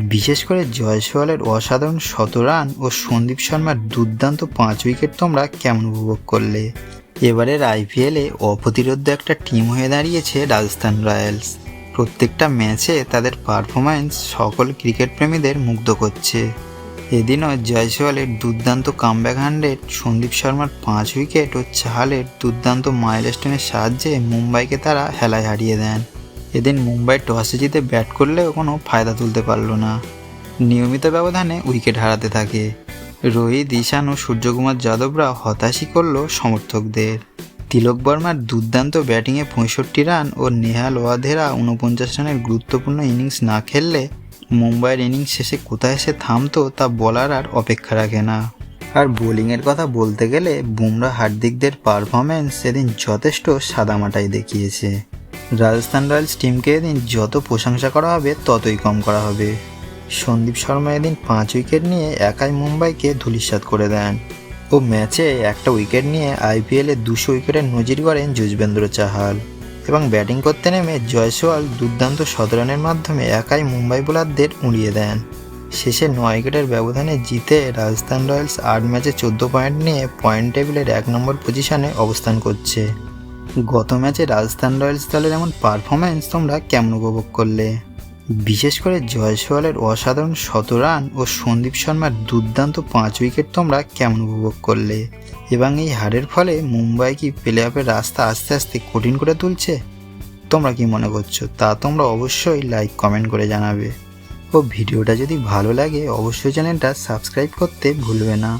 বিশেষ করে জয়সওয়ালের অসাধারণ ১৭ রান ও সন্দীপ শর্মার দুর্দান্ত ৫ উইকেট তোমরা কেমন উপভোগ করলে? এবারের আইপিএলে অপ্রতিরোধ্য একটা টিম হয়ে দাঁড়িয়েছে রাজস্থান রয়্যালস। প্রত্যেকটা ম্যাচে তাদের পারফরম্যান্স সকল ক্রিকেট প্রেমীদের মুগ্ধ করছে। এদিনও জয়সওয়ালের দুর্দান্ত কামব্যাক 100, সন্দীপ শর্মার ৫ উইকেট ও চাহালের দুর্দান্ত মাইলস্টোনের সাহায্যে মুম্বাইকে তারা হেলায় হারিয়ে দেন। এদিন মুম্বাই টসে জিতে ব্যাট করলেও কোনো ফায়দা তুলতে পারল না। নিয়মিত ব্যবধানে উইকেট হারাতে থাকে। রোহিত, ঈশান ও সূর্যকুমার যাদবরা হতাশই করল সমর্থকদের। তিলক বর্মার দুর্দান্ত ব্যাটিংয়ে ৬৫ রান ও নেহাল ওয়াধেরা ৪৯ রানের গুরুত্বপূর্ণ ইনিংস না খেললে মুম্বাইয়ের ইনিংস শেষে কোথায় এসে থামতো তা বলার আর অপেক্ষা রাখে না। আর বোলিংয়ের কথা বলতে গেলে বুমরা হার্দিকদের পারফরম্যান্স এদিন যথেষ্ট সাদামাটাই দেখিয়েছে। রাজস্থান রয়্যালস টিমকে এদিন যত প্রশংসা করা হবে ততই কম করা হবে। সন্দীপ শর্মা এদিন ৫ উইকেট নিয়ে একাই মুম্বাইকে ধূলিসাৎ করে দেন ও ম্যাচে একটা উইকেট নিয়ে আইপিএলে ২০০ উইকেটের নজির গড়েন যুজবেন্দ্র চাহাল। এবং ব্যাটিং করতে নেমে জয়সওয়াল দুর্দান্ত ১৭ রানের মাধ্যমে একাই মুম্বাই বোলারদের উড়িয়ে দেন। শেষে ৯ উইকেটের ব্যবধানে জিতে রাজস্থান রয়্যালস ৮ ম্যাচে ১৪ পয়েন্ট নিয়ে পয়েন্ট টেবিলের ১ নম্বর পজিশনে অবস্থান করছে। গত ম্যাচে রাজস্থান রয়্যালস দলের এমন পারফরম্যান্স তোমরা কেমন উপভোগ করলে? বিশেষ করে জয়সওয়ালের অসাধারণ ১৭ রান ও সন্দীপ শর্মার দুর্দান্ত ৫ উইকেট তোমরা কেমন উপভোগ করলে? এবং এই হারের ফলে মুম্বাই কি প্লে অফের রাস্তা আস্তে আস্তে কঠিন করে তুলছে? তোমরা কি মনে করছো তা তোমরা অবশ্যই লাইক কমেন্ট করে জানাবে। ও ভিডিওটা যদি ভালো লাগে অবশ্যই চ্যানেলটা সাবস্ক্রাইব করতে ভুলবে না।